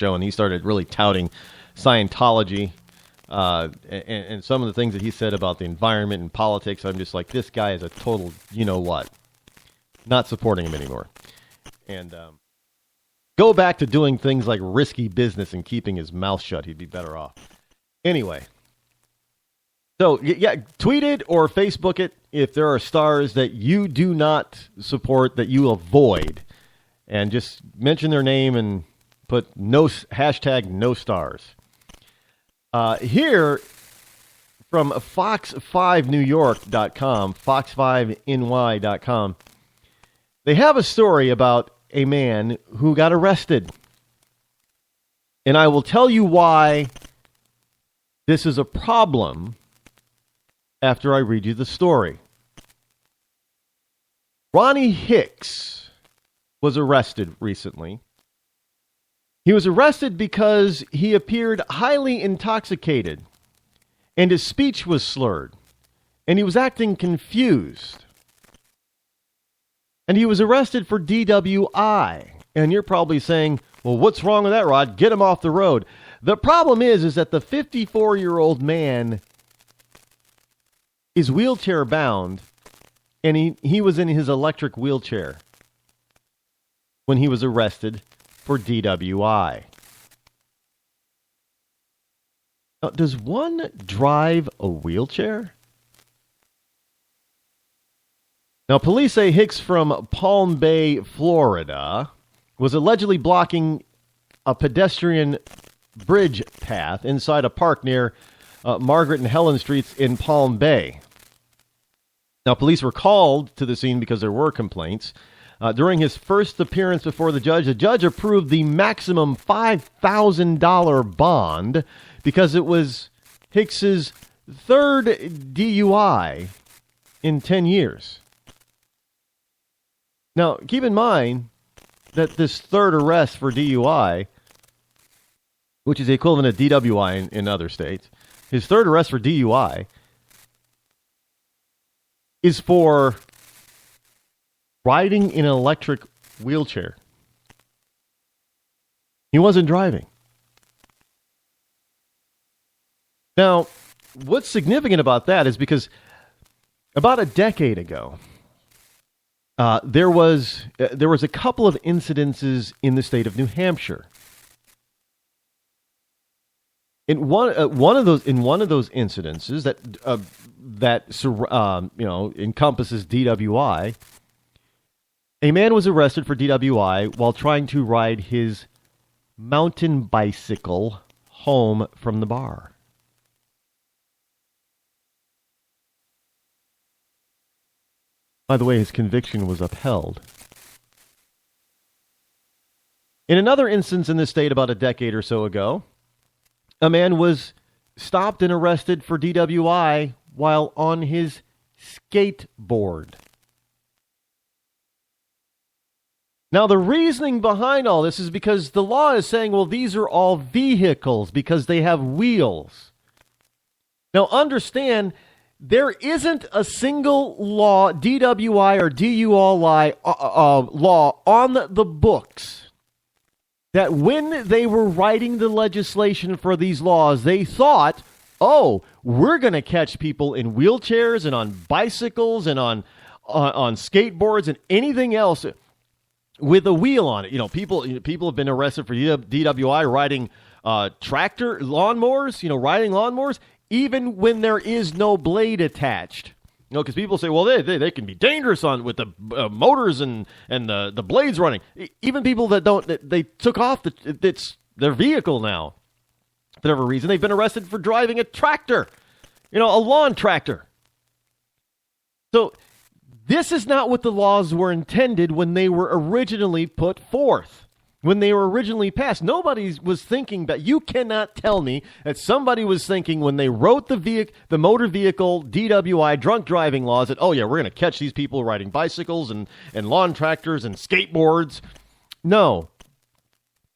show, and he started really touting Scientology and some of the things that he said about the environment and politics. I'm just like, this guy is a total, you know what, not supporting him anymore. And go back to doing things like risky business and keeping his mouth shut. He'd be better off. Anyway, so yeah, tweet it or Facebook it if there are stars that you do not support, that you avoid, and just mention their name and put hashtag no stars. Here from Fox5NewYork.com, Fox5NY.com, they have a story about a man who got arrested. And I will tell you why this is a problem after I read you the story. Ronnie Hicks was arrested recently. He was arrested because he appeared highly intoxicated, and his speech was slurred, and he was acting confused. And he was arrested for DWI. And you're probably saying, well, what's wrong with that, Rod? Get him off the road. The problem is that the 54-year-old man is wheelchair bound, and he was in his electric wheelchair when he was arrested for DWI. Now, does one drive a wheelchair? Now, police say Hicks from Palm Bay, Florida, was allegedly blocking a pedestrian bridge path inside a park near Margaret and Helen Streets in Palm Bay. Now, police were called to the scene because there were complaints. During his first appearance before the judge approved the maximum $5,000 bond because it was Hicks's third DUI in 10 years. Now, keep in mind that this third arrest for DUI, which is the equivalent of DWI in other states, his third arrest for DUI is for riding in an electric wheelchair. He wasn't driving. Now, what's significant about that is because about a decade ago, there was a couple of incidences in the state of New Hampshire. In one of those incidences that encompasses DWI, a man was arrested for DWI while trying to ride his mountain bicycle home from the bar. By the way, his conviction was upheld. In another instance in this state about a decade or so ago, a man was stopped and arrested for DWI while on his skateboard. Now, the reasoning behind all this is because the law is saying, well, these are all vehicles because they have wheels. Now, understand, there isn't a single law, DWI or DUI law on the books that when they were writing the legislation for these laws, they thought, oh, we're going to catch people in wheelchairs and on bicycles and on skateboards and anything else with a wheel on it. You know, people have been arrested for DWI riding tractor lawnmowers, riding lawnmowers, even when there is no blade attached. Because people say, well, they can be dangerous with the motors and the blades running. Even people that they took off it's their vehicle now. For whatever reason, they've been arrested for driving a tractor, a lawn tractor. So this is not what the laws were intended when they were originally put forth. When they were originally passed, nobody was thinking that. You cannot tell me that somebody was thinking when they wrote the motor vehicle DWI drunk driving laws that, oh yeah, we're going to catch these people riding bicycles and lawn tractors and skateboards. No,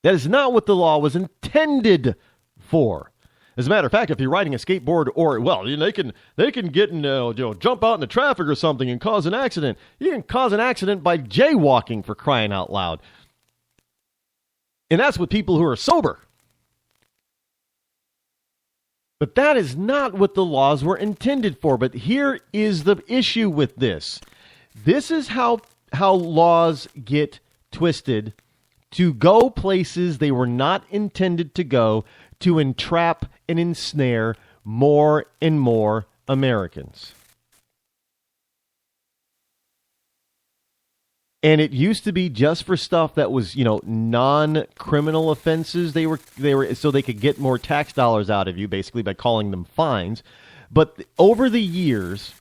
that is not what the law was intended for. As a matter of fact, if you're riding a skateboard they can get and jump out in the traffic or something and cause an accident. You can cause an accident by jaywalking, for crying out loud. And that's with people who are sober. But that is not what the laws were intended for. But here is the issue with this. This is how laws get twisted to go places they were not intended to go, to entrap and ensnare more and more Americans. And it used to be just for stuff that was, non-criminal offenses. They were so they could get more tax dollars out of you, basically by calling them fines. But over the years,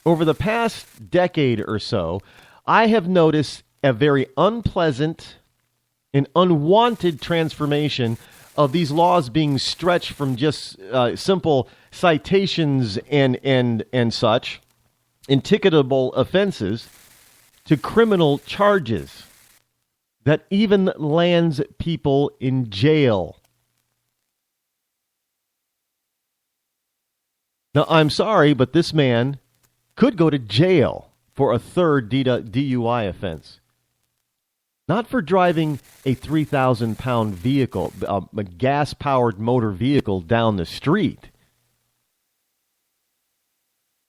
over the past decade or so, I have noticed a very unpleasant and unwanted transformation of these laws being stretched from just simple citations and such, and ticketable offenses, to criminal charges that even lands people in jail. Now, I'm sorry, but this man could go to jail for a third DUI offense. Not for driving a 3,000-pound vehicle, a gas-powered motor vehicle down the street,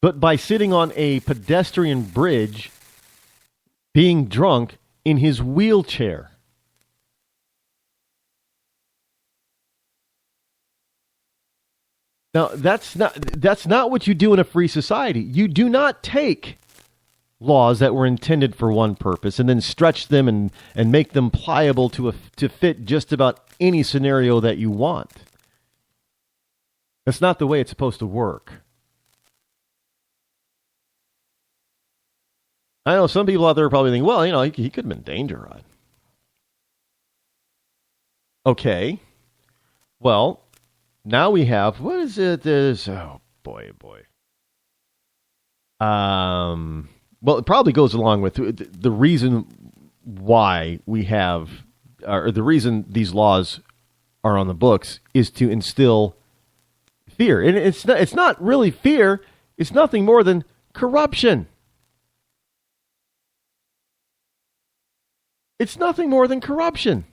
but by sitting on a pedestrian bridge being drunk in his wheelchair. Now, that's not what you do in a free society. You do not take laws that were intended for one purpose and then stretch them and make them pliable to fit just about any scenario that you want. That's not the way it's supposed to work. I know some people out there are probably thinking, well, he could have been danger, Rod. Okay. Well, now we have, what is it? Oh, boy. Well, it probably goes along with the reason why we have, or the reason these laws are on the books is to instill fear. And it's not really fear. It's nothing more than corruption. It's nothing more than corruption.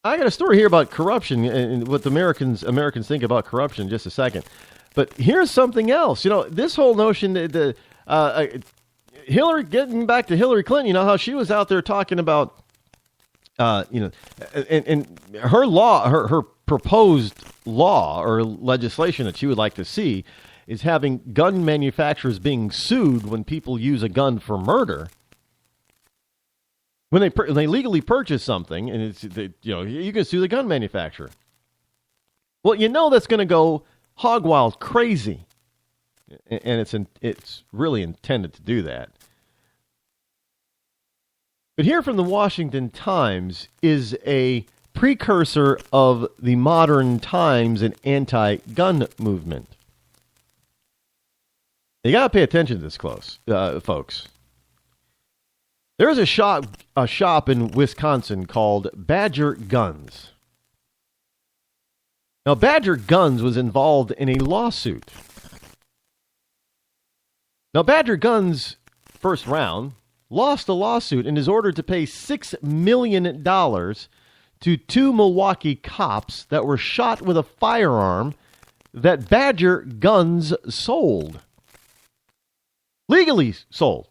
I got a story here about corruption and what the Americans think about corruption in just a second. But here's something else. This whole notion that Hillary, getting back to Hillary Clinton, how she was out there talking about, and her law, her proposed law or legislation that she would like to see is having gun manufacturers being sued when people use a gun for murder. When they legally purchase something, and you can sue the gun manufacturer. Well, that's going to go hog wild crazy, and it's really intended to do that. But here from the Washington Times is a precursor of the modern times and anti-gun movement. You got to pay attention to this close, folks. There is a shop in Wisconsin called Badger Guns. Now, Badger Guns was involved in a lawsuit. Now, Badger Guns, first round, lost a lawsuit and is ordered to pay $6 million to two Milwaukee cops that were shot with a firearm that Badger Guns sold. Legally sold.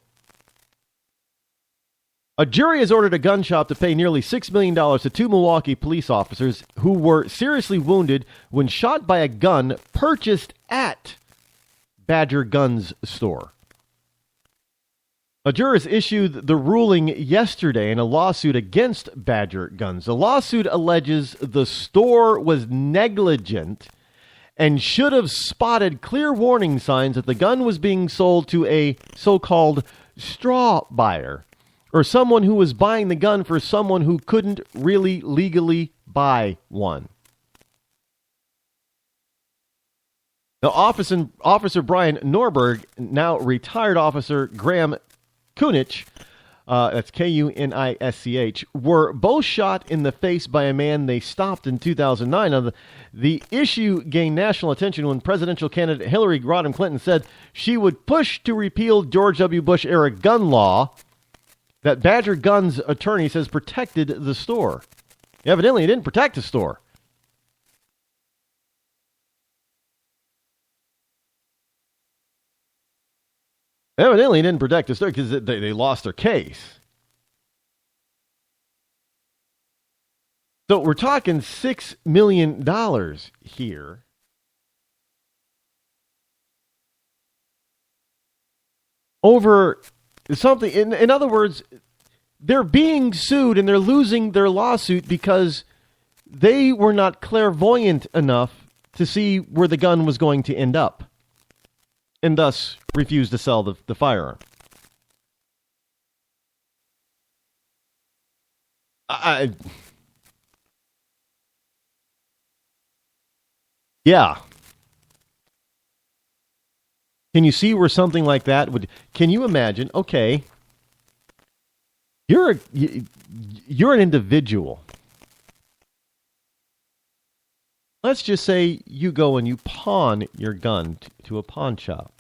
A jury has ordered a gun shop to pay nearly $6 million to two Milwaukee police officers who were seriously wounded when shot by a gun purchased at Badger Guns store. A jury has issued the ruling yesterday in a lawsuit against Badger Guns. The lawsuit alleges the store was negligent and should have spotted clear warning signs that the gun was being sold to a so-called straw buyer, or someone who was buying the gun for someone who couldn't really legally buy one. Now, Officer Brian Norberg, now retired Officer Graham Kunich, that's Kunisch, were both shot in the face by a man they stopped in 2009. Now, the issue gained national attention when presidential candidate Hillary Rodham Clinton said she would push to repeal George W. Bush-era gun law that Badger Guns attorney says protected the store. Evidently, he didn't protect the store. Evidently, he didn't protect the store because they lost their case. So we're talking $6 million here. Over something. In other words, they're being sued and they're losing their lawsuit because they were not clairvoyant enough to see where the gun was going to end up, and thus refused to sell the firearm. Yeah. Can you see where something like that would... Can you imagine, okay, you're an individual. Let's just say you go and you pawn your gun to a pawn shop.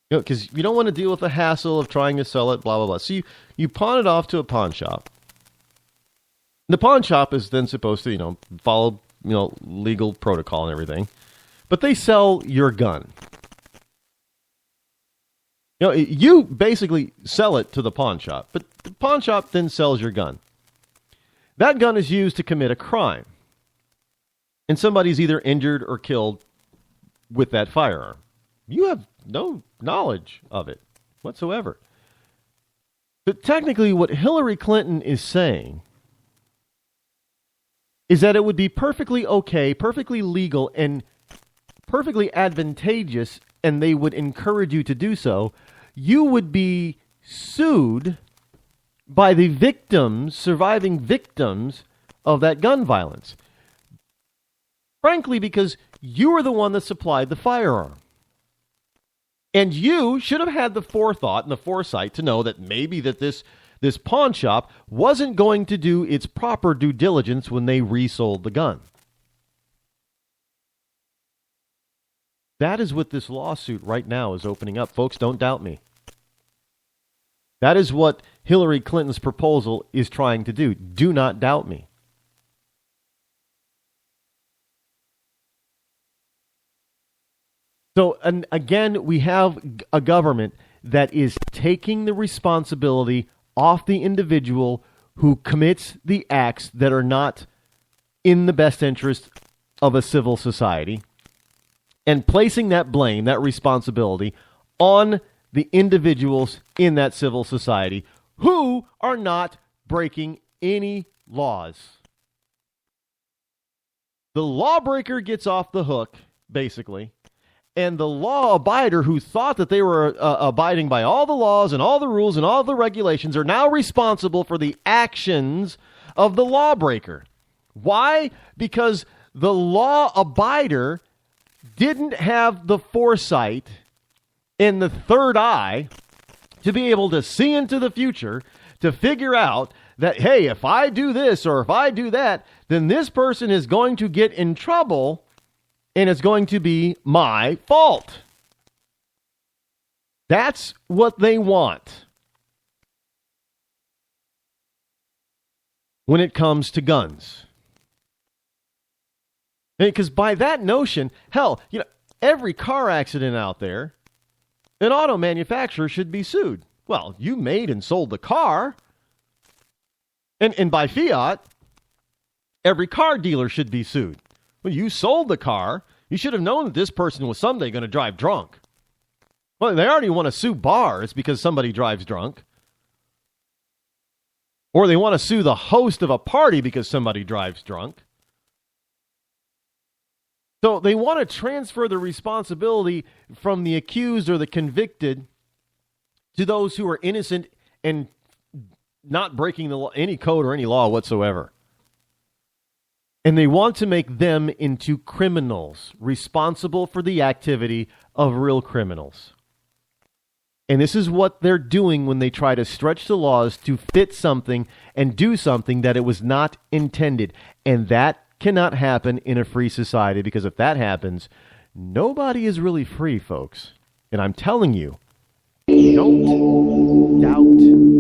You know, because you don't want to deal with the hassle of trying to sell it, blah, blah, blah. So you pawn it off to a pawn shop. The pawn shop is then supposed to, follow, legal protocol and everything. But they sell your gun. You basically sell it to the pawn shop, but the pawn shop then sells your gun. That gun is used to commit a crime. And somebody's either injured or killed with that firearm. You have no knowledge of it whatsoever. But technically, what Hillary Clinton is saying is that it would be perfectly okay, perfectly legal, and perfectly advantageous, and they would encourage you to do so. You would be sued by the victims, surviving victims of that gun violence. Frankly, because you were the one that supplied the firearm. And you should have had the forethought and the foresight to know that maybe that this pawn shop wasn't going to do its proper due diligence when they resold the gun. That is what this lawsuit right now is opening up. Folks, don't doubt me. That is what Hillary Clinton's proposal is trying to do. Do not doubt me. So, and again, we have a government that is taking the responsibility off the individual who commits the acts that are not in the best interest of a civil society, and placing that blame, that responsibility, on the individuals in that civil society who are not breaking any laws. The lawbreaker gets off the hook, basically, and the law abider who thought that they were abiding by all the laws and all the rules and all the regulations are now responsible for the actions of the lawbreaker. Why? Because the law abider didn't have the foresight and the third eye to be able to see into the future, to figure out that, hey, if I do this or if I do that, then this person is going to get in trouble and it's going to be my fault. That's what they want when it comes to guns. Because by that notion, hell, every car accident out there, an auto manufacturer should be sued. Well, you made and sold the car. And by fiat, every car dealer should be sued. Well, you sold the car. You should have known that this person was someday going to drive drunk. Well, they already want to sue bars because somebody drives drunk. Or they want to sue the host of a party because somebody drives drunk. So they want to transfer the responsibility from the accused or the convicted to those who are innocent and not breaking the law, any code or any law whatsoever. And they want to make them into criminals, responsible for the activity of real criminals. And this is what they're doing when they try to stretch the laws to fit something and do something that it was not intended. And that cannot happen in a free society, because if that happens, nobody is really free, folks. And I'm telling you, don't doubt out.